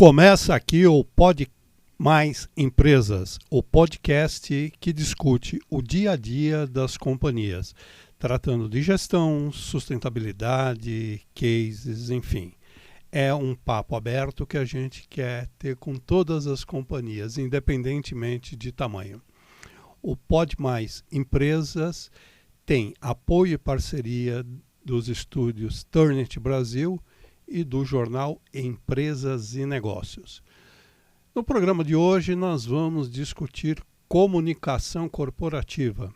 Começa aqui o Pod Mais Empresas, o podcast que discute o dia a dia das companhias, tratando de gestão, sustentabilidade, cases, enfim. É um papo aberto que a gente quer ter com todas as companhias, independentemente de tamanho. O Pod Mais Empresas tem apoio e parceria dos estúdios Turnet Brasil e do jornal Empresas e Negócios. No programa de hoje nós vamos discutir comunicação corporativa,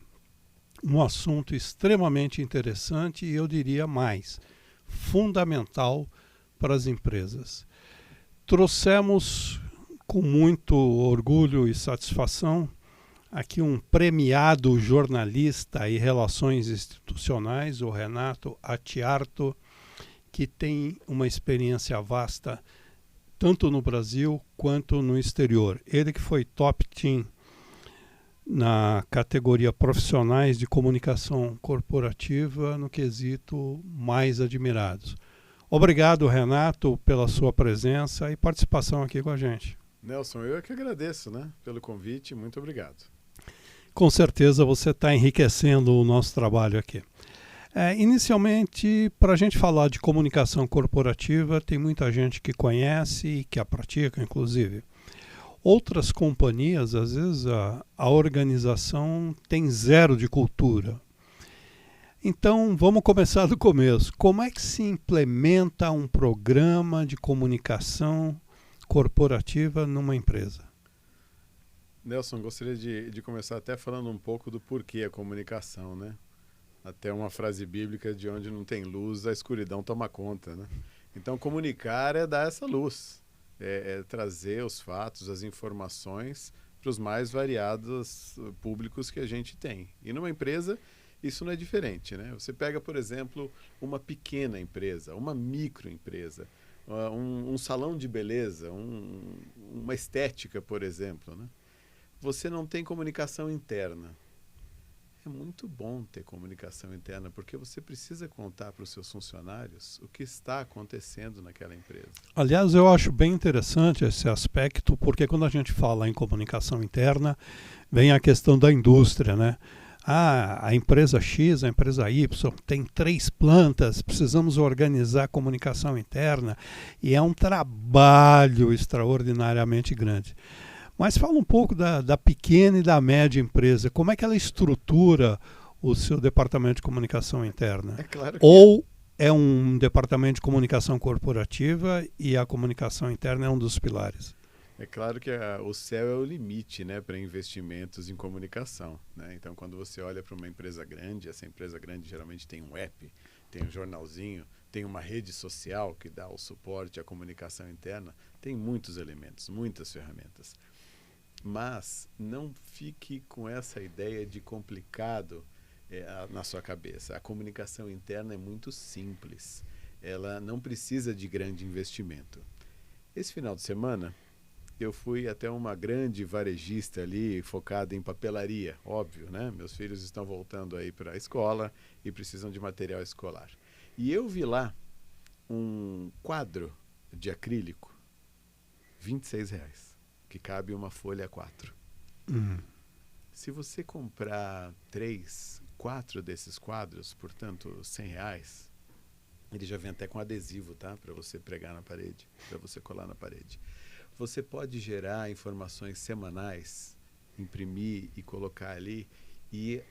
um assunto extremamente interessante e eu diria mais, fundamental para as empresas. Trouxemos com muito orgulho e satisfação aqui um premiado jornalista e relações institucionais, o Renato Atiarto, que tem uma experiência vasta tanto no Brasil quanto no exterior. Ele que foi top team na categoria profissionais de comunicação corporativa no quesito mais admirados. Obrigado, Renato, pela sua presença e participação aqui com a gente. Nelson, eu é que agradeço, pelo convite. Muito obrigado. Com certeza você está enriquecendo o nosso trabalho aqui. Inicialmente, para a gente falar de comunicação corporativa, tem muita gente que conhece e que a pratica, inclusive. Outras companhias, às vezes, a organização tem zero de cultura. Então, vamos começar do começo. Como é que se implementa um programa de comunicação corporativa numa empresa? Nelson, gostaria de começar até falando um pouco do porquê a comunicação, Até uma frase bíblica de onde não tem luz, a escuridão toma conta, Então, comunicar é dar essa luz, é trazer os fatos, as informações para os mais variados públicos que a gente tem. E numa empresa, isso não é diferente, Você pega, por exemplo, uma pequena empresa, uma microempresa, um salão de beleza, uma estética, por exemplo, Você não tem comunicação interna. É muito bom ter comunicação interna, porque você precisa contar para os seus funcionários o que está acontecendo naquela empresa. Aliás, eu acho bem interessante esse aspecto, porque quando a gente fala em comunicação interna, vem a questão da indústria, a empresa X, a empresa Y, tem 3 plantas, precisamos organizar a comunicação interna, e é um trabalho extraordinariamente grande. Mas fala um pouco da pequena e da média empresa. Como é que ela estrutura o seu departamento de comunicação interna? É claro que Ou é um departamento de comunicação corporativa e a comunicação interna é um dos pilares? É claro que o céu é o limite, para investimentos em comunicação, Então, quando você olha para uma empresa grande, essa empresa grande geralmente tem um app, tem um jornalzinho, tem uma rede social que dá o suporte à comunicação interna, tem muitos elementos, muitas ferramentas. Mas não fique com essa ideia de complicado na sua cabeça. A comunicação interna é muito simples. Ela não precisa de grande investimento. Esse final de semana, eu fui até uma grande varejista ali, focada em papelaria, óbvio, Meus filhos estão voltando aí para a escola e precisam de material escolar. E eu vi lá um quadro de acrílico, R$26, que cabe uma folha A4. Se você comprar 3, 4 desses quadros, portanto, R$100, ele já vem até com adesivo, para você pregar na parede, para você colar na parede. Você pode gerar informações semanais, imprimir e colocar ali e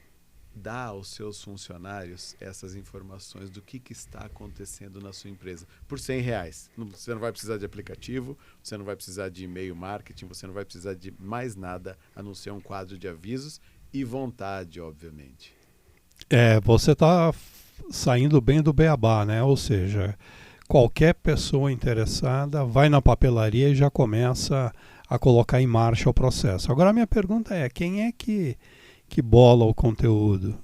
dar aos seus funcionários essas informações do que está acontecendo na sua empresa. Por R$100. Você não vai precisar de aplicativo, você não vai precisar de e-mail marketing, você não vai precisar de mais nada a não ser um quadro de avisos e vontade, obviamente. Você está saindo bem do beabá, Ou seja, qualquer pessoa interessada vai na papelaria e já começa a colocar em marcha o processo. Agora a minha pergunta é, quem é que bola o conteúdo?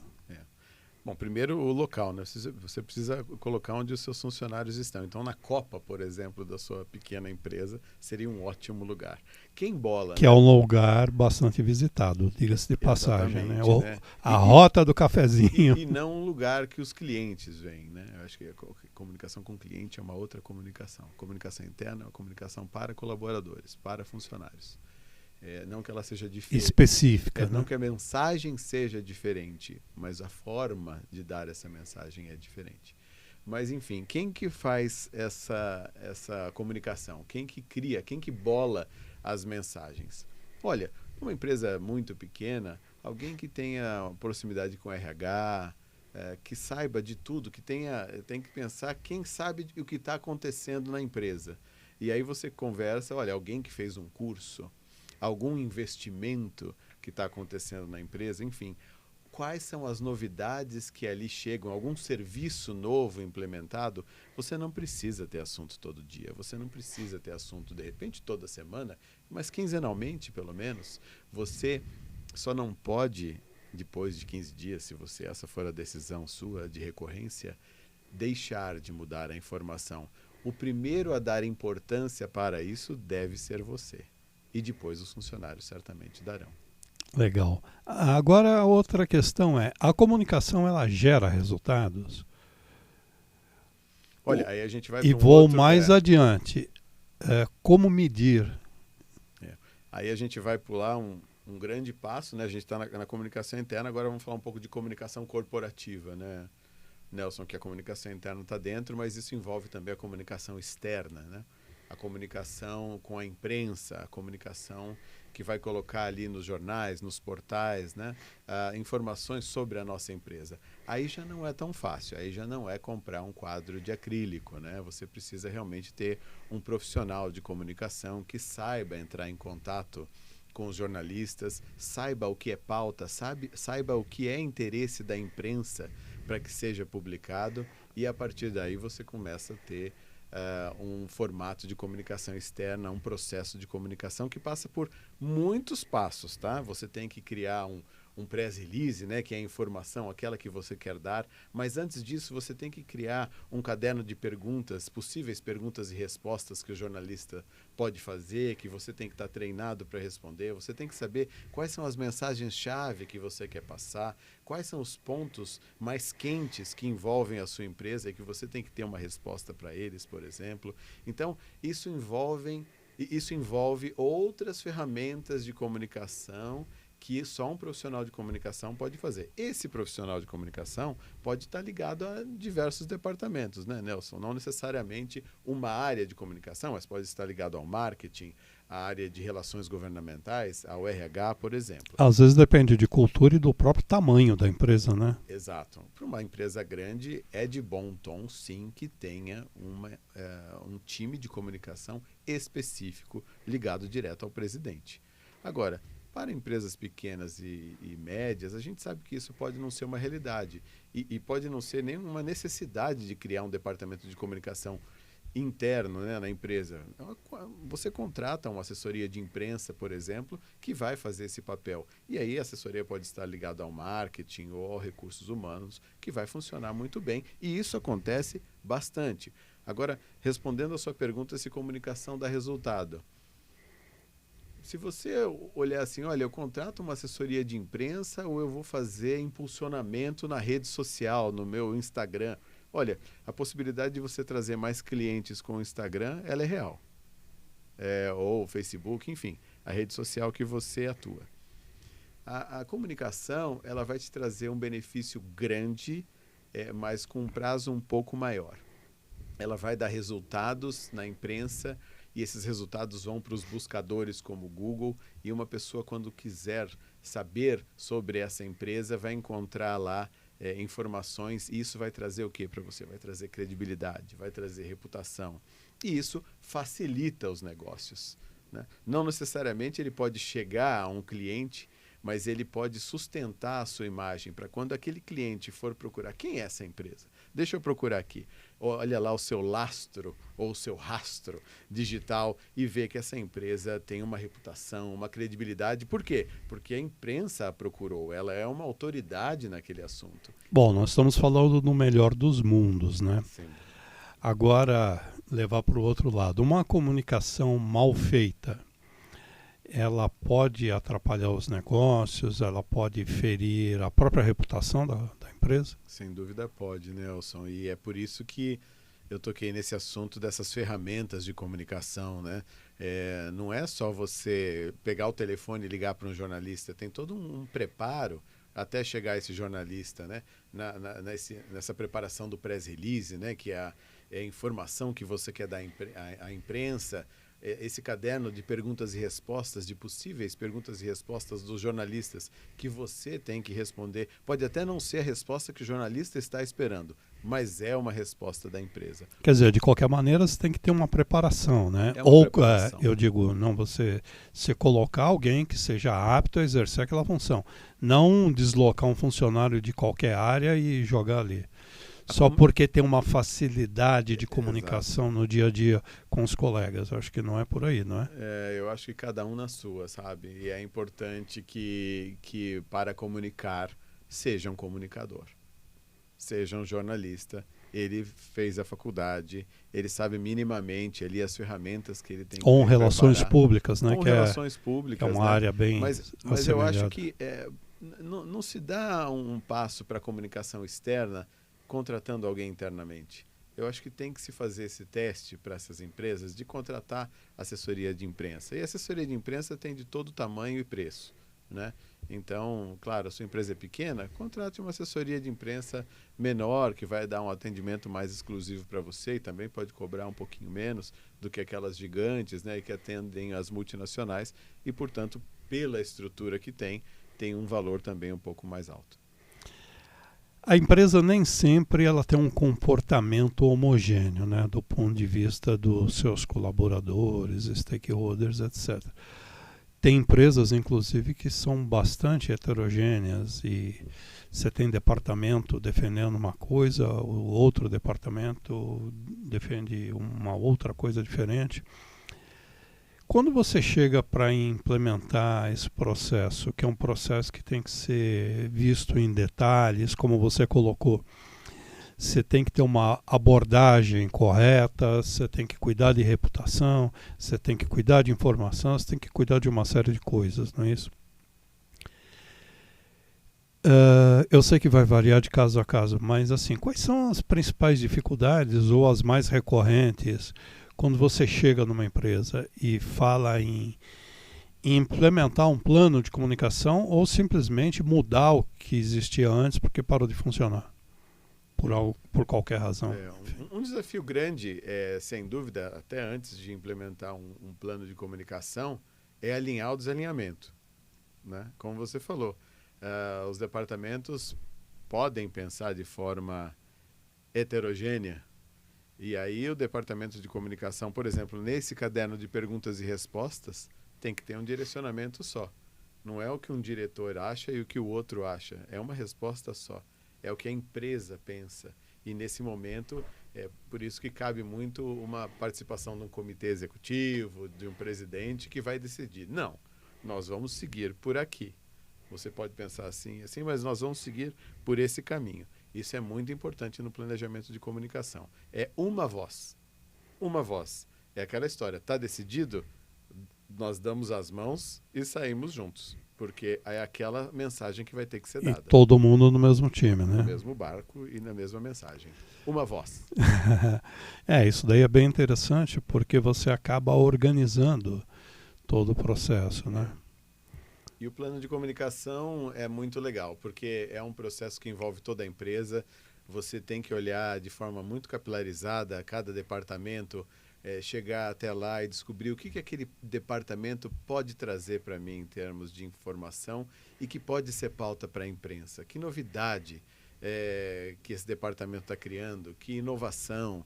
Bom, primeiro o local, né? Você precisa colocar onde os seus funcionários estão. Então, na copa, por exemplo, da sua pequena empresa, seria um ótimo lugar. Quem bola, Que né? é um lugar bastante visitado, diga-se de passagem, né? Exatamente, né? A rota do cafezinho. E não um lugar que os clientes vêm, né? Eu acho que a comunicação com o cliente é uma outra comunicação. Comunicação interna é uma comunicação para colaboradores, para funcionários. Não que ela seja diferente. Específica, né? Não que a mensagem seja diferente, mas a forma de dar essa mensagem é diferente. Mas, enfim, quem que faz essa comunicação? Quem que cria? Quem que bola as mensagens? Olha, uma empresa muito pequena, alguém que tenha proximidade com RH, que saiba de tudo, tem que pensar quem sabe o que está acontecendo na empresa. E aí você conversa, olha, alguém que fez um curso, algum investimento que está acontecendo na empresa, enfim, quais são as novidades que ali chegam, algum serviço novo implementado. Você não precisa ter assunto todo dia, você não precisa ter assunto de repente toda semana, mas quinzenalmente pelo menos. Você só não pode, depois de 15 dias, se essa for a decisão sua de recorrência, deixar de mudar a informação. O primeiro a dar importância para isso deve ser você. E depois os funcionários certamente darão. Legal. Agora a outra questão é, a comunicação ela gera resultados? Olha, aí a gente vai E para um vou outro, mais adiante. Como medir? Aí a gente vai pular um grande passo, né? A gente está na comunicação interna, agora vamos falar um pouco de comunicação corporativa, né, Nelson, que a comunicação interna está dentro, mas isso envolve também a comunicação externa, né? A comunicação com a imprensa, a comunicação que vai colocar ali nos jornais, nos portais, né, informações sobre a nossa empresa. Aí já não é tão fácil, aí já não é comprar um quadro de acrílico, né? Você precisa realmente ter um profissional de comunicação que saiba entrar em contato com os jornalistas, saiba o que é pauta, saiba o que é interesse da imprensa para que seja publicado, e a partir daí você começa a ter um formato de comunicação externa, um processo de comunicação que passa por muitos passos, tá? Você tem que criar um press release, né, que é a informação, aquela que você quer dar, mas antes disso você tem que criar um caderno de perguntas, possíveis perguntas e respostas que o jornalista pode fazer, que você tem que estar treinado para responder, você tem que saber quais são as mensagens-chave que você quer passar, quais são os pontos mais quentes que envolvem a sua empresa e que você tem que ter uma resposta para eles, por exemplo. Então, isso envolve outras ferramentas de comunicação que só um profissional de comunicação pode fazer. Esse profissional de comunicação pode estar ligado a diversos departamentos, né, Nelson? Não necessariamente uma área de comunicação, mas pode estar ligado ao marketing, à área de relações governamentais, ao RH, por exemplo. Às vezes depende de cultura e do próprio tamanho da empresa, né? Exato. Para uma empresa grande, é de bom tom, sim, que tenha um time de comunicação específico ligado direto ao presidente. Agora, para empresas pequenas e médias, a gente sabe que isso pode não ser uma realidade e pode não ser nenhuma necessidade de criar um departamento de comunicação interno, né, na empresa. Você contrata uma assessoria de imprensa, por exemplo, que vai fazer esse papel. E aí a assessoria pode estar ligada ao marketing ou aos recursos humanos, que vai funcionar muito bem. E isso acontece bastante. Agora, respondendo a sua pergunta se comunicação dá resultado. Se você olhar assim, olha, eu contrato uma assessoria de imprensa ou eu vou fazer impulsionamento na rede social, no meu Instagram. Olha, a possibilidade de você trazer mais clientes com o Instagram, ela é real. Ou Facebook, enfim, a rede social que você atua. A comunicação, ela vai te trazer um benefício grande, mas com um prazo um pouco maior. Ela vai dar resultados na imprensa, e esses resultados vão para os buscadores como o Google, e uma pessoa, quando quiser saber sobre essa empresa, vai encontrar lá informações, e isso vai trazer o quê para você? Vai trazer credibilidade, vai trazer reputação, e isso facilita os negócios, né? Não necessariamente ele pode chegar a um cliente, mas ele pode sustentar a sua imagem para quando aquele cliente for procurar, quem é essa empresa? Deixa eu procurar aqui. Olha lá o seu lastro ou o seu rastro digital e vê que essa empresa tem uma reputação, uma credibilidade. Por quê? Porque a imprensa a procurou, ela é uma autoridade naquele assunto. Bom, nós estamos falando do melhor dos mundos, né? Sim. Agora, levar para o outro lado. Uma comunicação mal feita, ela pode atrapalhar os negócios, ela pode ferir a própria reputação da empresa? Sem dúvida pode, Nelson. E é por isso que eu toquei nesse assunto dessas ferramentas de comunicação, né? Não é só você pegar o telefone e ligar para um jornalista, tem todo um preparo até chegar esse jornalista, né? Nessa preparação do press release, né? Que é a informação que você quer dar à imprensa, esse caderno de perguntas e respostas, de possíveis perguntas e respostas dos jornalistas que você tem que responder. Pode até não ser a resposta que o jornalista está esperando, mas é uma resposta da empresa. Quer dizer, de qualquer maneira, você tem que ter uma preparação, né? É uma Ou, preparação. eu digo, não você colocar alguém que seja apto a exercer aquela função. Não deslocar um funcionário de qualquer área e jogar ali. Só porque tem uma facilidade de comunicação Exato. no dia a dia com os colegas. Acho que não é por aí, não é? Eu acho que cada um na sua, sabe? E é importante que para comunicar, seja um comunicador, seja um jornalista. Ele fez a faculdade, ele sabe minimamente ali as ferramentas que ele tem que Ou relações preparar. públicas, né? Ou que relações é públicas, uma né? área bem Mas eu acho que não se dá um passo para a comunicação externa contratando alguém internamente. Eu acho que tem que se fazer esse teste para essas empresas de contratar assessoria de imprensa. E a assessoria de imprensa tem de todo tamanho e preço, né? Então, claro, a sua empresa é pequena, contrate uma assessoria de imprensa menor, que vai dar um atendimento mais exclusivo para você e também pode cobrar um pouquinho menos do que aquelas gigantes, né, que atendem as multinacionais e, portanto, pela estrutura que tem um valor também um pouco mais alto. A empresa nem sempre ela tem um comportamento homogêneo, né, do ponto de vista dos seus colaboradores, stakeholders, etc. Tem empresas, inclusive, que são bastante heterogêneas e você tem departamento defendendo uma coisa, o outro departamento defende uma outra coisa diferente. Quando você chega para implementar esse processo, que é um processo que tem que ser visto em detalhes, como você colocou, você tem que ter uma abordagem correta, você tem que cuidar de reputação, você tem que cuidar de informação, você tem que cuidar de uma série de coisas, não é isso? Eu sei que vai variar de caso a caso, mas assim, quais são as principais dificuldades ou as mais recorrentes quando você chega numa empresa e fala em implementar um plano de comunicação ou simplesmente mudar o que existia antes porque parou de funcionar? Por qualquer razão. Um desafio grande, sem dúvida, até antes de implementar um plano de comunicação, é alinhar o desalinhamento, né? Como você falou, os departamentos podem pensar de forma heterogênea, e aí o departamento de comunicação, por exemplo, nesse caderno de perguntas e respostas, tem que ter um direcionamento só. Não é o que um diretor acha e o que o outro acha, é uma resposta só. É o que a empresa pensa. E nesse momento, é por isso que cabe muito uma participação de um comitê executivo, de um presidente que vai decidir. Não, nós vamos seguir por aqui. Você pode pensar assim, mas nós vamos seguir por esse caminho. Isso é muito importante no planejamento de comunicação. É uma voz. Uma voz. É aquela história. Está decidido? Nós damos as mãos e saímos juntos. Porque é aquela mensagem que vai ter que ser dada. E todo mundo no mesmo time, né? No mesmo barco e na mesma mensagem. Uma voz. Isso daí é bem interessante porque você acaba organizando todo o processo, né? E o plano de comunicação é muito legal, porque é um processo que envolve toda a empresa. Você tem que olhar de forma muito capilarizada cada departamento, chegar até lá e descobrir o que aquele departamento pode trazer para mim em termos de informação e que pode ser pauta para a imprensa. Que novidade que esse departamento está criando, que inovação,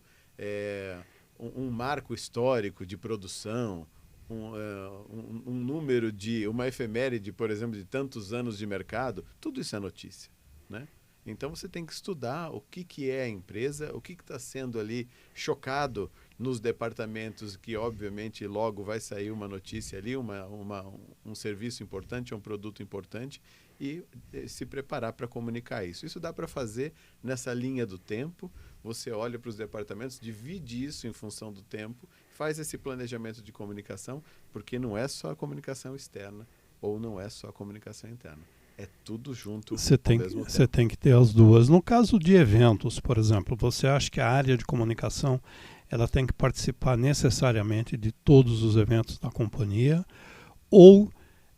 um marco histórico de produção, um número de uma efeméride, por exemplo, de tantos anos de mercado, tudo isso é notícia, né? Então você tem que estudar o que é a empresa, o que está sendo ali chocado nos departamentos, que obviamente logo vai sair uma notícia ali, um serviço importante, um produto importante, e se preparar para comunicar isso. Isso dá para fazer nessa linha do tempo. Você olha para os departamentos, divide isso em função do tempo, faz esse planejamento de comunicação, porque não é só a comunicação externa ou não é só a comunicação interna. É tudo junto ao mesmo tempo. Você tem que ter as duas. No caso de eventos, por exemplo, você acha que a área de comunicação ela tem que participar necessariamente de todos os eventos da companhia, ou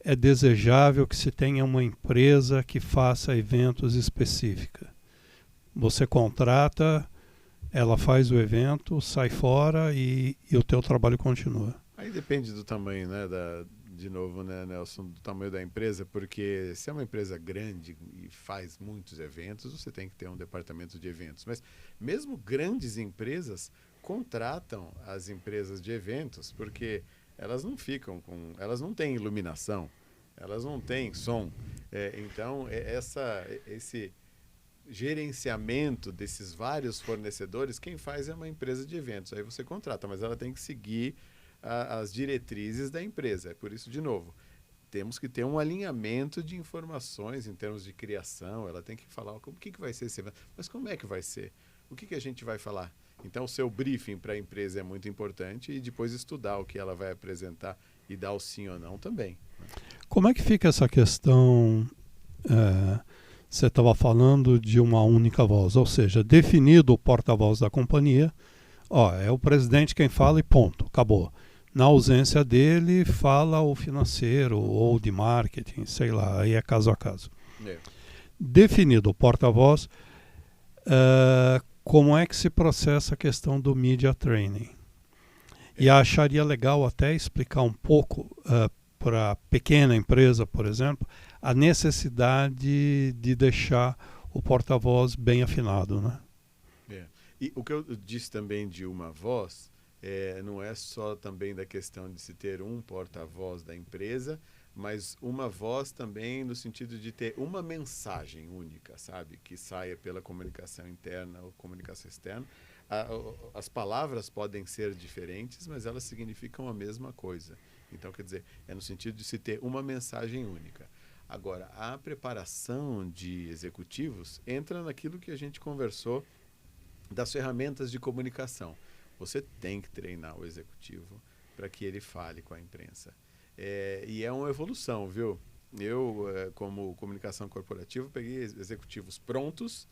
é desejável que se tenha uma empresa que faça eventos específicos? Você contrata, ela faz o evento, sai fora e o teu trabalho continua. Aí depende do tamanho, né, de novo, né, Nelson, do tamanho da empresa, porque se é uma empresa grande e faz muitos eventos, você tem que ter um departamento de eventos. Mas mesmo grandes empresas contratam as empresas de eventos, porque elas não têm iluminação, elas não têm som. Então, esse gerenciamento desses vários fornecedores, quem faz é uma empresa de eventos. Aí você contrata, mas ela tem que seguir as diretrizes da empresa. É por isso, de novo, temos que ter um alinhamento de informações em termos de criação. Ela tem que falar o que vai ser esse evento, mas como é que vai ser? O que a gente vai falar? Então, o seu briefing para a empresa é muito importante e depois estudar o que ela vai apresentar e dar o sim ou não também. Como é que fica essa questão? Você estava falando de uma única voz, ou seja, definido o porta-voz da companhia, é o presidente quem fala e ponto, acabou. Na ausência dele, fala o financeiro ou de marketing, sei lá, aí é caso a caso. Definido o porta-voz, como é que se processa a questão do media training? E acharia legal até explicar um pouco para a pequena empresa, por exemplo, a necessidade de deixar o porta-voz bem afinado, né? E o que eu disse também de uma voz, não é só também da questão de se ter um porta-voz da empresa, mas uma voz também no sentido de ter uma mensagem única, sabe? Que saia pela comunicação interna ou comunicação externa. As palavras podem ser diferentes, mas elas significam a mesma coisa. Então, quer dizer, é no sentido de se ter uma mensagem única. Agora, a preparação de executivos entra naquilo que a gente conversou das ferramentas de comunicação. Você tem que treinar o executivo para que ele fale com a imprensa. E é uma evolução, viu? Eu, como comunicação corporativa, peguei executivos prontos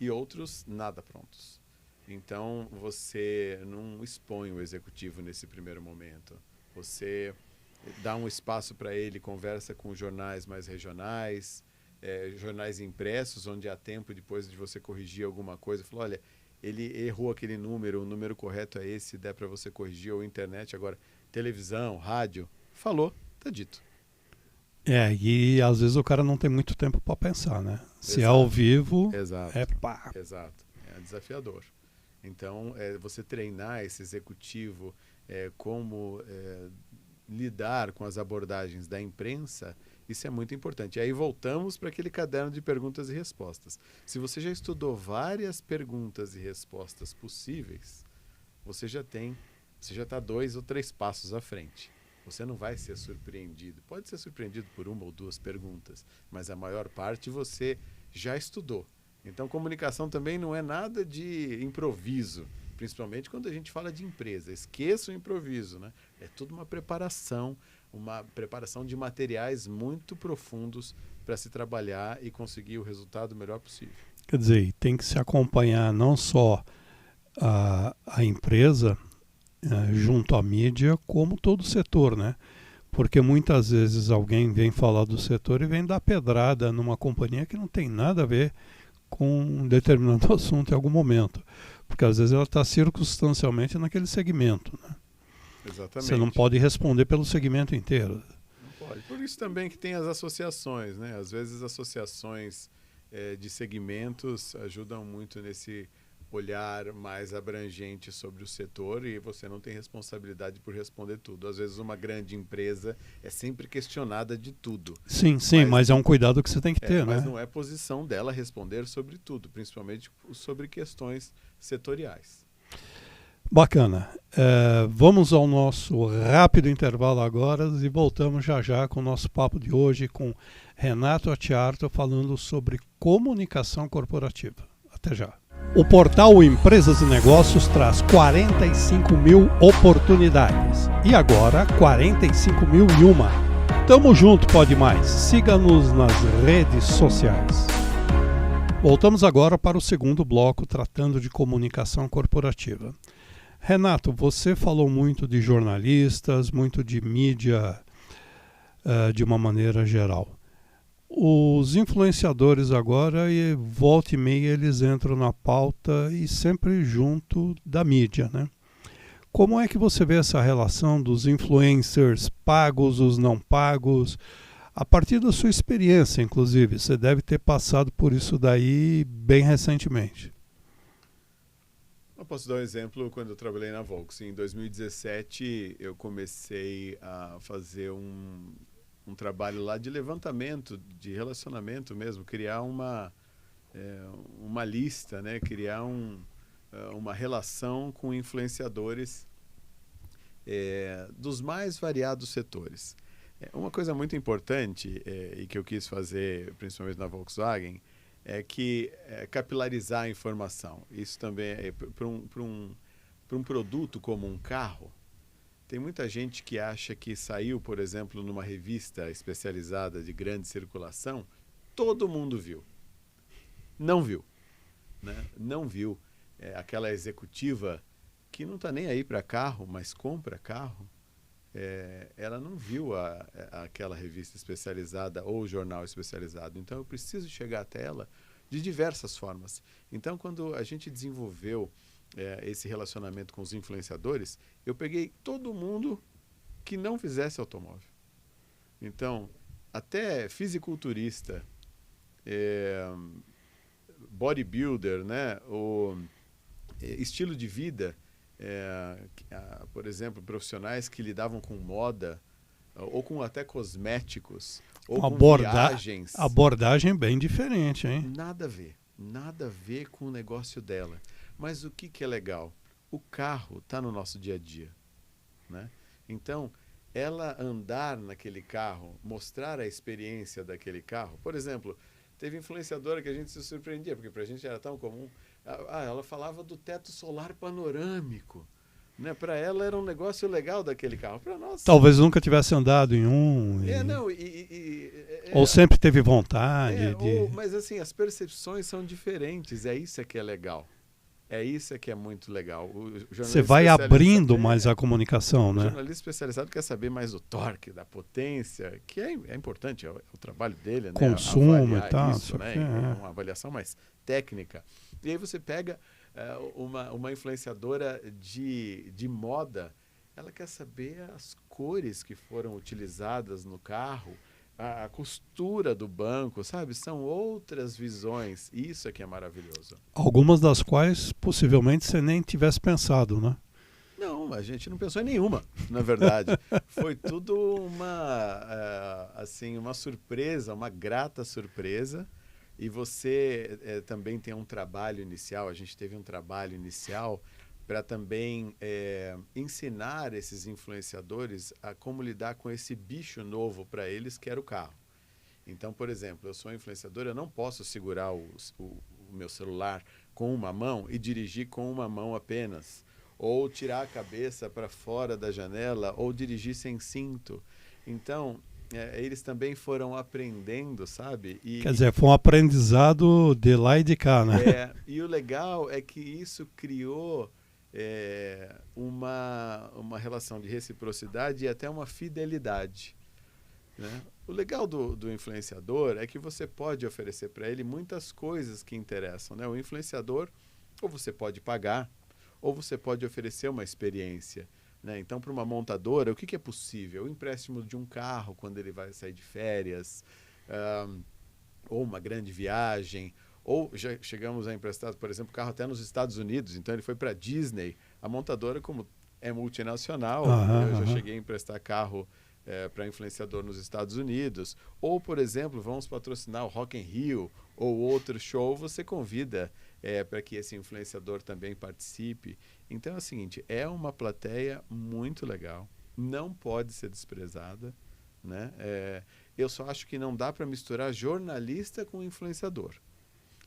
e outros nada prontos. Então, você não expõe o executivo nesse primeiro momento. Você dá um espaço para ele, conversa com jornais mais regionais, jornais impressos, onde há tempo depois de você corrigir alguma coisa. Falou, olha, ele errou aquele número, o número correto é esse, der para você corrigir, ou internet, agora televisão, rádio, falou, tá dito. E às vezes o cara não tem muito tempo para pensar, né? Se é ao vivo, pá. Exato, é desafiador. Então, você treinar esse executivo como lidar com as abordagens da imprensa, isso é muito importante. E aí voltamos para aquele caderno de perguntas e respostas. Se você já estudou várias perguntas e respostas possíveis, você já está 2 ou 3 passos à frente. Você não vai ser surpreendido. Pode ser surpreendido por 1 ou 2 perguntas, mas a maior parte você já estudou. Então, comunicação também não é nada de improviso, principalmente quando a gente fala de empresa. Esqueça o improviso, né? É tudo uma preparação de materiais muito profundos para se trabalhar e conseguir o resultado melhor possível. Quer dizer, tem que se acompanhar não só a empresa junto à mídia, como todo o setor, né? Porque muitas vezes alguém vem falar do setor e vem dar pedrada numa companhia que não tem nada a ver com um determinado assunto em algum momento. Porque às vezes ela está circunstancialmente naquele segmento, né? Exatamente. Você não pode responder pelo segmento inteiro. Não pode. Por isso também que tem as associações, né? Às vezes associações de segmentos ajudam muito nesse olhar mais abrangente sobre o setor e você não tem responsabilidade por responder tudo. Às vezes uma grande empresa é sempre questionada de tudo. Sim, mas é um cuidado que você tem que ter, mas né? não é posição dela responder sobre tudo, principalmente sobre questões setoriais. Bacana. Vamos ao nosso rápido intervalo agora e voltamos já já com o nosso papo de hoje com Renato Acciarto falando sobre comunicação corporativa. Até já. O portal Empresas e Negócios traz 45 mil oportunidades. E agora, 45.001. Tamo junto, Pode Mais. Siga-nos nas redes sociais. Voltamos agora para o segundo bloco, tratando de comunicação corporativa. Renato, você falou muito de jornalistas, muito de mídia de uma maneira geral. Os influenciadores agora, volta e meia, eles entram na pauta e sempre junto da mídia, né? Como é que você vê essa relação dos influencers pagos, os não pagos? A partir da sua experiência, inclusive, você deve ter passado por isso daí bem recentemente. Eu posso dar um exemplo quando eu trabalhei na Volks. Em 2017, eu comecei a fazer um trabalho lá de levantamento, de relacionamento mesmo, criar uma lista, né? Criar uma relação com influenciadores dos mais variados setores. Uma coisa muito importante e que eu quis fazer, principalmente na Volkswagen, é que capilarizar a informação. Isso também para um produto como um carro. Tem muita gente que acha que saiu, por exemplo, numa revista especializada de grande circulação, todo mundo viu. Não viu. Né? Não viu. Aquela executiva que não está nem aí para carro, mas compra carro, ela não viu aquela revista especializada ou jornal especializado. Então, eu preciso chegar até ela de diversas formas. Então, quando a gente desenvolveu esse relacionamento com os influenciadores, eu peguei todo mundo que não fizesse automóvel. Então, até fisiculturista, bodybuilder, né? O estilo de vida, por exemplo, profissionais que lidavam com moda, ou com até cosméticos, ou com viagens. Abordagem bem diferente, hein? Nada a ver com o negócio dela. Mas o que é legal? O carro está no nosso dia a dia, né? Então, ela andar naquele carro, mostrar a experiência daquele carro. Por exemplo, teve influenciadora que a gente se surpreendia, porque para a gente era tão comum. Ela falava do teto solar panorâmico. Né? Para ela era um negócio legal daquele carro. Para nós... Talvez nunca tivesse andado em um. Ou sempre teve vontade. Mas assim, as percepções são diferentes. É isso que é legal. É isso que é muito legal. Você vai abrindo mais a comunicação, né? O jornalista especializado quer saber mais do torque, da potência, que é importante, é o trabalho dele, né? Consumo e tal. Isso, né? Uma avaliação mais técnica. E aí você pega uma influenciadora de moda, ela quer saber as cores que foram utilizadas no carro, a costura do banco, sabe? São outras visões. Isso é que é maravilhoso. Algumas das quais, possivelmente, você nem tivesse pensado, né? Não, a gente não pensou em nenhuma, na verdade. Foi tudo uma surpresa, uma grata surpresa. E você também tem um trabalho inicial, a gente teve um trabalho inicial para também ensinar esses influenciadores a como lidar com esse bicho novo para eles, que era o carro. Então, por exemplo, eu sou influenciador, eu não posso segurar o meu celular com uma mão e dirigir com uma mão apenas, ou tirar a cabeça para fora da janela, ou dirigir sem cinto. Então, eles também foram aprendendo, sabe? Quer dizer, foi um aprendizado de lá e de cá, né? E o legal é que isso criou uma relação de reciprocidade e até uma fidelidade, né? O legal do influenciador é que você pode oferecer para ele muitas coisas que interessam, né? O influenciador, ou você pode pagar, ou você pode oferecer uma experiência, né? Então, para uma montadora, o que é possível? O empréstimo de um carro quando ele vai sair de férias, ou uma grande viagem, Ou já chegamos a emprestar, por exemplo, carro até nos Estados Unidos. Então ele foi para a Disney. A montadora, como é multinacional, eu já cheguei a emprestar carro para influenciador nos Estados Unidos. Ou, por exemplo, vamos patrocinar o Rock in Rio ou outro show, você convida para que esse influenciador também participe. Então é o seguinte, é uma plateia muito legal, não pode ser desprezada, né? Eu só acho que não dá para misturar jornalista com influenciador.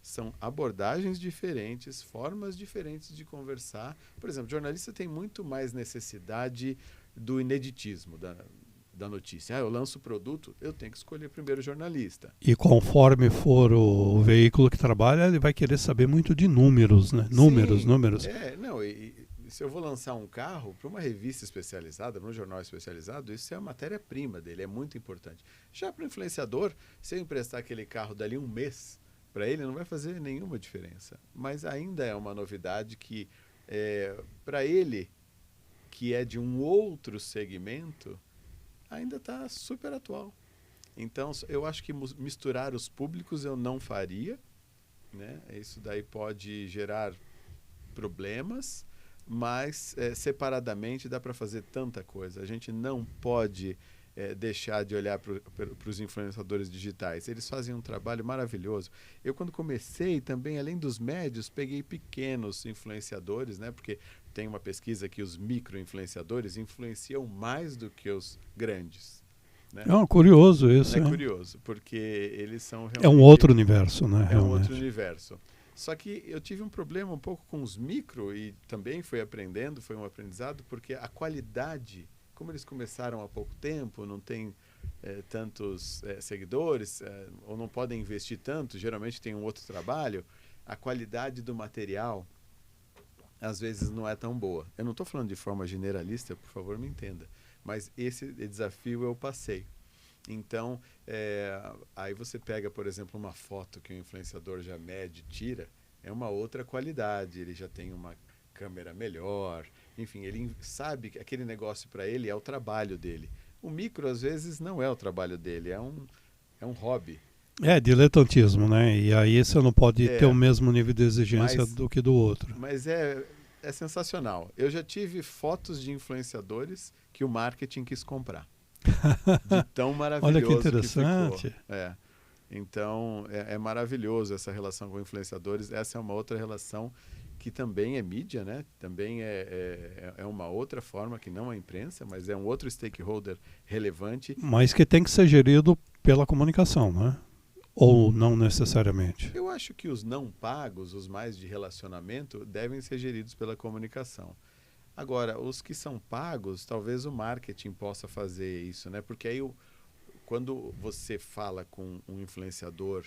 São abordagens diferentes, formas diferentes de conversar. Por exemplo, jornalista tem muito mais necessidade do ineditismo da notícia. Eu lanço o produto, eu tenho que escolher primeiro o jornalista. E conforme for o veículo que trabalha, ele vai querer saber muito de números, né? Números. Se eu vou lançar um carro para uma revista especializada, para um jornal especializado, isso é a matéria-prima dele, é muito importante. Já para o influenciador, se eu emprestar aquele carro dali um mês, para ele não vai fazer nenhuma diferença. Mas ainda é uma novidade que, para ele, que é de um outro segmento, ainda está super atual. Então, eu acho que misturar os públicos eu não faria, né? Isso daí pode gerar problemas, mas separadamente dá para fazer tanta coisa. A gente não pode deixar de olhar para os influenciadores digitais. Eles fazem um trabalho maravilhoso. Eu, quando comecei, também, além dos médios, peguei pequenos influenciadores, né? Porque tem uma pesquisa que os micro-influenciadores influenciam mais do que os grandes. Né? É curioso isso. É curioso, porque eles são realmente... É um outro universo, né? É um outro universo. Só que eu tive um problema um pouco com os micro e também fui aprendendo, foi um aprendizado, porque a qualidade, como eles começaram há pouco tempo, não tem tantos seguidores, ou não podem investir tanto, geralmente tem um outro trabalho, a qualidade do material às vezes não é tão boa. Eu não estou falando de forma generalista, por favor, me entenda, mas esse desafio eu passei. Então, aí você pega, por exemplo, uma foto que o influenciador já mede, tira, é uma outra qualidade, ele já tem uma câmera melhor, enfim, ele sabe que aquele negócio para ele é o trabalho dele. O micro, às vezes, não é o trabalho dele, é um hobby. É diletantismo, né? E aí você não pode ter o mesmo nível de exigência do que do outro. Mas é sensacional. Eu já tive fotos de influenciadores que o marketing quis comprar. De tão maravilhoso. Olha que interessante. Que ficou. Então, é maravilhoso essa relação com influenciadores. Essa é uma outra relação que também é mídia, né? Também é uma outra forma, que não é a imprensa, mas é um outro stakeholder relevante. Mas que tem que ser gerido pela comunicação, né? Ou não necessariamente? Eu acho que os não pagos, os mais de relacionamento, devem ser geridos pela comunicação. Agora, os que são pagos, talvez o marketing possa fazer isso, né? Porque aí, quando você fala com um influenciador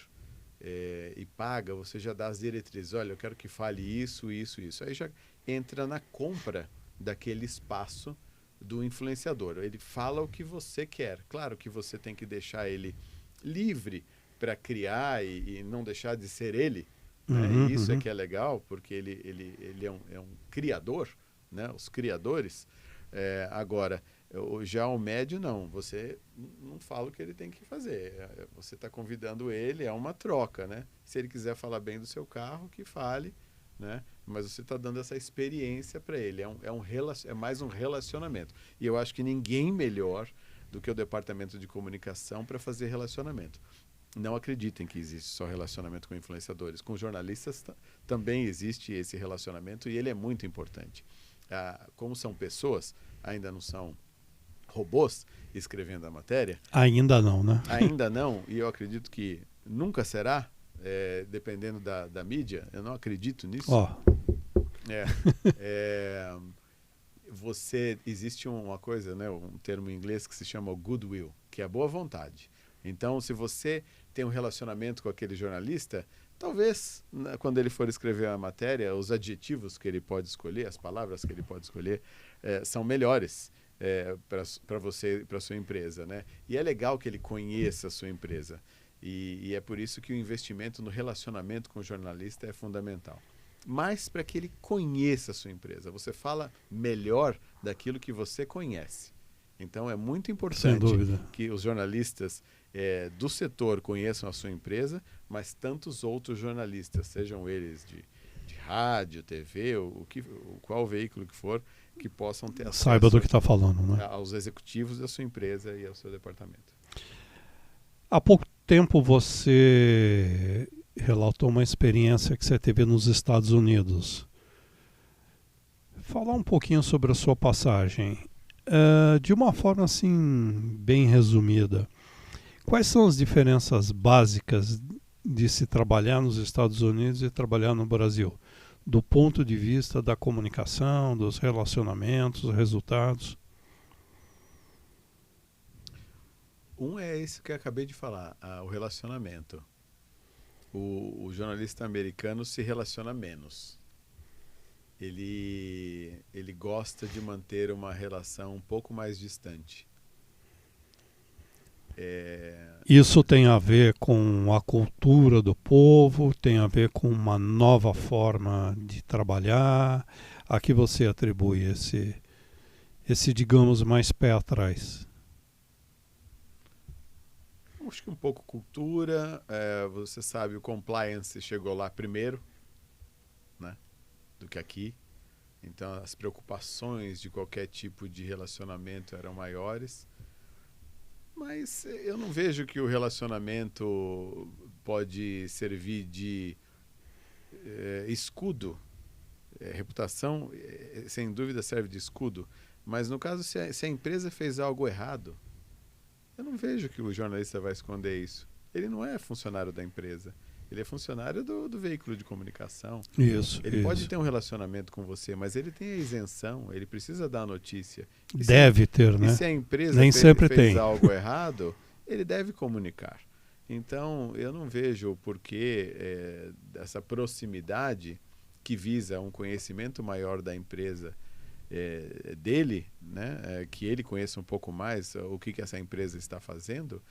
e paga, você já dá as diretrizes. Olha, eu quero que fale isso, isso, isso. Aí já entra na compra daquele espaço do influenciador. Ele fala o que você quer. Claro que você tem que deixar ele livre para criar e não deixar de ser ele. Né? E isso é que é legal, porque ele é um criador, né? Os criadores. Agora, já o médio não, você não fala o que ele tem que fazer, você está convidando ele, é uma troca, né? Se ele quiser falar bem do seu carro, que fale, né? Mas você está dando essa experiência para ele, é mais um relacionamento. E eu acho que ninguém melhor do que o departamento de comunicação para fazer relacionamento. Não acreditem que existe só relacionamento com influenciadores. Com jornalistas também existe esse relacionamento e ele é muito importante. Como são pessoas, ainda não são robôs escrevendo a matéria. Ainda não, né? Ainda não, e eu acredito que nunca será, dependendo da mídia. Eu não acredito nisso. Existe uma coisa, né, um termo em inglês que se chama goodwill, que é a boa vontade. Então, se você tem um relacionamento com aquele jornalista, talvez, quando ele for escrever a matéria, os adjetivos que ele pode escolher, as palavras que ele pode escolher, são melhores para você e para a sua empresa, né? E é legal que ele conheça a sua empresa. E é por isso que o investimento no relacionamento com o jornalista é fundamental. Mas para que ele conheça a sua empresa. Você fala melhor daquilo que você conhece. Então é muito Sem importante dúvida. que os jornalistas do setor conheçam a sua empresa, mas tantos outros jornalistas, sejam eles de rádio, TV, qual veículo que for, que possam ter acesso Saiba do que está falando, né? aos executivos da sua empresa e ao seu departamento. Há pouco tempo você relatou uma experiência que você teve nos Estados Unidos. Falar um pouquinho sobre a sua passagem. De uma forma assim, bem resumida, quais são as diferenças básicas de se trabalhar nos Estados Unidos e trabalhar no Brasil? Do ponto de vista da comunicação, dos relacionamentos, resultados? Um é esse que eu acabei de falar, o relacionamento. O jornalista americano se relaciona menos. Ele gosta de manter uma relação um pouco mais distante. Isso tem a ver com a cultura do povo, tem a ver com uma nova forma de trabalhar. A que você atribui esse digamos, mais pé atrás? Acho que um pouco cultura. Você sabe, o compliance chegou lá primeiro, né, do que aqui. Então as preocupações de qualquer tipo de relacionamento eram maiores. Mas eu não vejo que o relacionamento pode servir de escudo. Reputação, sem dúvida, serve de escudo. Mas no caso, se a empresa fez algo errado, eu não vejo que o jornalista vai esconder isso. Ele não é funcionário da empresa. Ele é funcionário do veículo de comunicação. Isso. Ele pode ter um relacionamento com você, mas ele tem a isenção, ele precisa dar a notícia. Deve ter, né? E se a empresa Nem sempre fez tem algo errado, ele deve comunicar. Então, eu não vejo o porquê dessa proximidade que visa um conhecimento maior da empresa dele, né? Que ele conheça um pouco mais o que essa empresa está fazendo,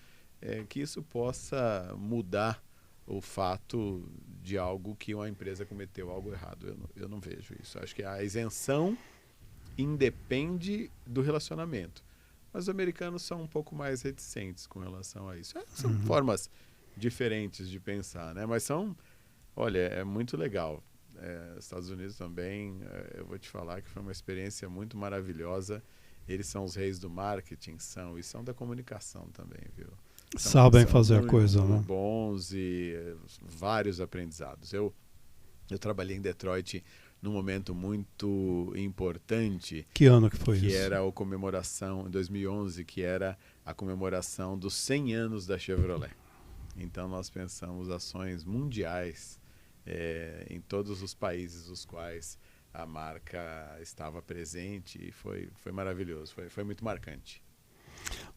que isso possa mudar o fato de algo que uma empresa cometeu algo errado. Eu não vejo isso. Acho que a isenção independe do relacionamento. Mas os americanos são um pouco mais reticentes com relação a isso. São formas diferentes de pensar, né? Mas olha, é muito legal. Estados Unidos também, eu vou te falar que foi uma experiência muito maravilhosa. Eles são os reis do marketing, e são da comunicação também, viu? Sabem fazer a muito coisa, né? bons e vários aprendizados. Eu trabalhei em Detroit num momento muito importante. Que ano que foi isso? Que era a comemoração, em 2011, que era a comemoração dos 100 anos da Chevrolet. Então nós pensamos ações mundiais em todos os países os quais a marca estava presente e foi maravilhoso, foi muito marcante.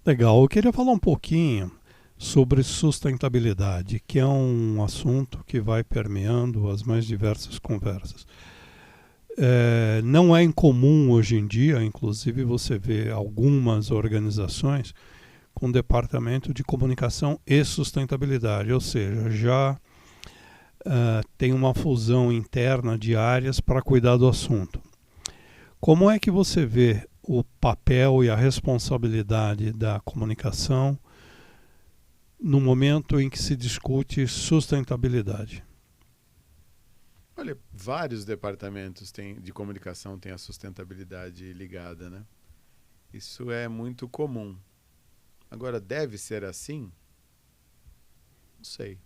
Legal, eu queria falar um pouquinho sobre sustentabilidade, que é um assunto que vai permeando as mais diversas conversas. Não é incomum hoje em dia, inclusive você vê algumas organizações com departamento de comunicação e sustentabilidade, ou seja, já tem uma fusão interna de áreas para cuidar do assunto. Como é que você vê o papel e a responsabilidade da comunicação no momento em que se discute sustentabilidade? Olha, vários departamentos de comunicação têm a sustentabilidade ligada, né? Isso é muito comum. Agora, deve ser assim? Não sei.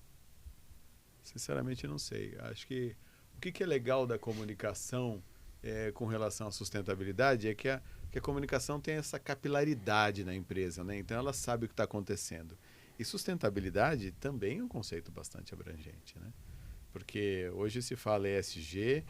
Sinceramente, não sei. Acho que o que é legal da comunicação com relação à sustentabilidade é que a comunicação tem essa capilaridade na empresa, né? Então, ela sabe o que está acontecendo. E sustentabilidade também é um conceito bastante abrangente, né? Porque hoje se fala ESG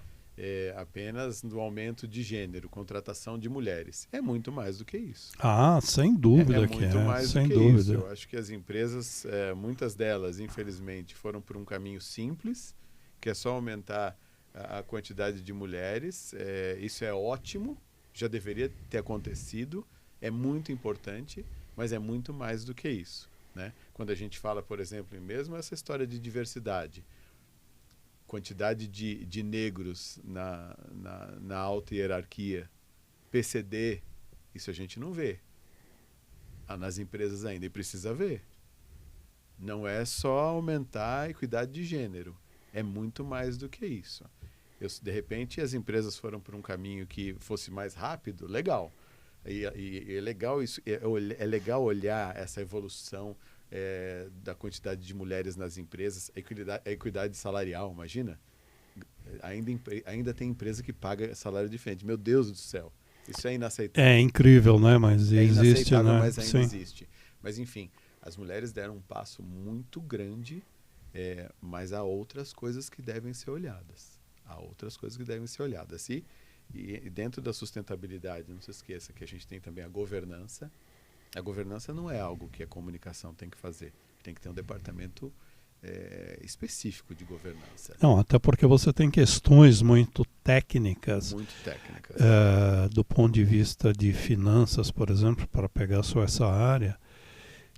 apenas no aumento de gênero, contratação de mulheres. É muito mais do que isso. Ah, sem dúvida que é. Muito mais sem do que dúvida. isso. Eu acho que as empresas, muitas delas, infelizmente, foram por um caminho simples, que é só aumentar a quantidade de mulheres. Isso é ótimo, já deveria ter acontecido, é muito importante, mas é muito mais do que isso, né? Quando a gente fala, por exemplo, mesmo essa história de diversidade, quantidade de negros na alta hierarquia, PCD, isso a gente não vê. nas empresas ainda, e precisa ver. Não é só aumentar a equidade de gênero, é muito mais do que isso. De repente, as empresas foram por um caminho que fosse mais rápido, legal. E é legal isso, é legal olhar essa evolução da quantidade de mulheres nas empresas, a equidade salarial, imagina. Ainda tem empresa que paga salário diferente. Meu Deus do céu, isso é inaceitável. É incrível, né? Mas existe, né? Mas ainda existe. Mas enfim, as mulheres deram um passo muito grande, mas há outras coisas que devem ser olhadas. E dentro da sustentabilidade, não se esqueça que a gente tem também a governança. A governança não é algo que a comunicação tem que fazer. Tem que ter um departamento específico de governança. Não, até porque você tem questões muito técnicas. Do ponto de vista de finanças, por exemplo, para pegar só essa área,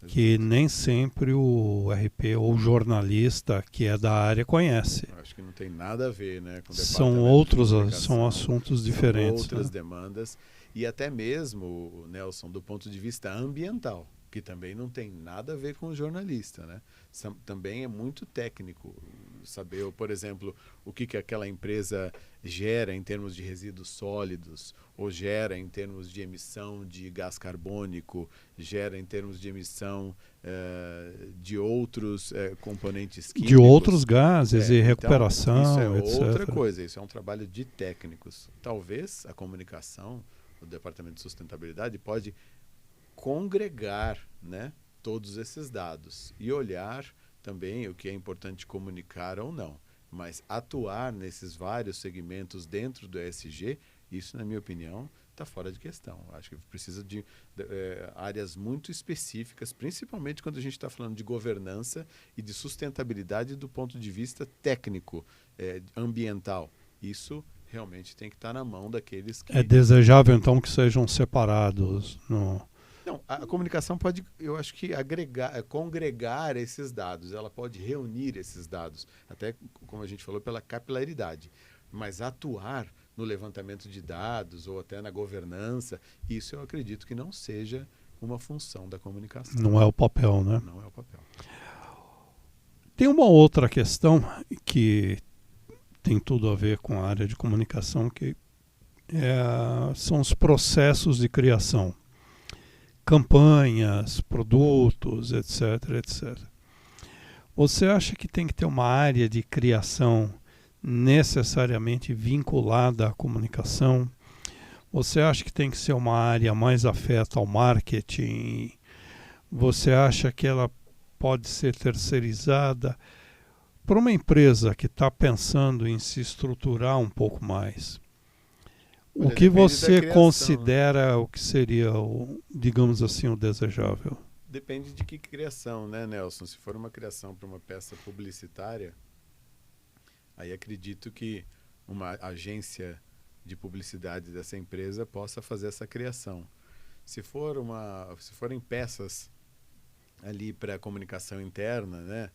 que nem sempre o RP ou o jornalista que é da área conhece. Eu acho que não tem nada a ver, né, com o são assuntos diferentes. São outras demandas. E até mesmo, Nelson, do ponto de vista ambiental, que também não tem nada a ver com o jornalista, né? Também é muito técnico saber, por exemplo, o que aquela empresa gera em termos de resíduos sólidos, ou gera em termos de emissão de gás carbônico, gera em termos de emissão de outros componentes químicos. De outros gases e recuperação, então, isso é etc. outra coisa, isso é um trabalho de técnicos. Talvez a comunicação, o Departamento de Sustentabilidade, pode congregar, né, todos esses dados e olhar também o que é importante comunicar ou não, mas atuar nesses vários segmentos dentro do ESG, isso, na minha opinião, está fora de questão. Acho que precisa de áreas muito específicas, principalmente quando a gente está falando de governança e de sustentabilidade do ponto de vista técnico, ambiental. Isso realmente tem que estar na mão daqueles que... É desejável, então, que sejam separados Não, a comunicação pode, eu acho que congregar esses dados, ela pode reunir esses dados, até, como a gente falou, pela capilaridade. Mas atuar no levantamento de dados ou até na governança, isso eu acredito que não seja uma função da comunicação. Não é o papel, né? Não é o papel. Tem uma outra questão que tem tudo a ver com a área de comunicação, que são os processos de criação. Campanhas, produtos, etc, etc. Você acha que tem que ter uma área de criação necessariamente vinculada à comunicação? Você acha que tem que ser uma área mais afeta ao marketing? Você acha que ela pode ser terceirizada? Para uma empresa que está pensando em se estruturar um pouco mais, o que você considera o que seria, digamos assim, o desejável? Depende de que criação, né, Nelson? Se for uma criação para uma peça publicitária, aí acredito que uma agência de publicidade dessa empresa possa fazer essa criação. Se forem peças ali para comunicação interna, né,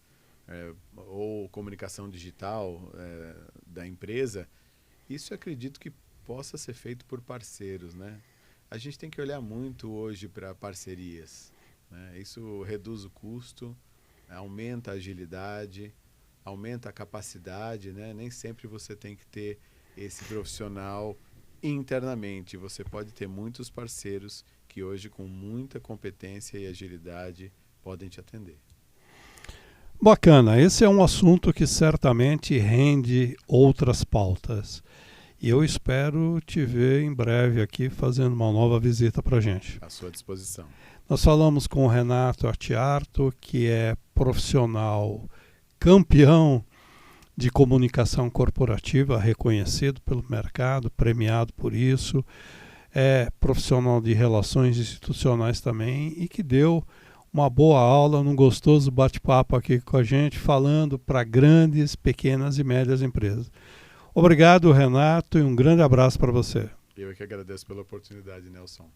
ou comunicação digital da empresa, isso eu acredito que possa ser feito por parceiros, né? A gente tem que olhar muito hoje para parcerias, né? Isso reduz o custo, aumenta a agilidade, aumenta a capacidade, né? Nem sempre você tem que ter esse profissional internamente. Você pode ter muitos parceiros que hoje, com muita competência e agilidade, podem te atender. Bacana. Esse é um assunto que certamente rende outras pautas. E eu espero te ver em breve aqui fazendo uma nova visita para a gente. À sua disposição. Nós falamos com o Renato Artiarto, que é profissional campeão de comunicação corporativa, reconhecido pelo mercado, premiado por isso. É profissional de relações institucionais também e que deu uma boa aula, num gostoso bate-papo aqui com a gente, falando para grandes, pequenas e médias empresas. Obrigado, Renato, e um grande abraço para você. Eu que agradeço pela oportunidade, Nelson.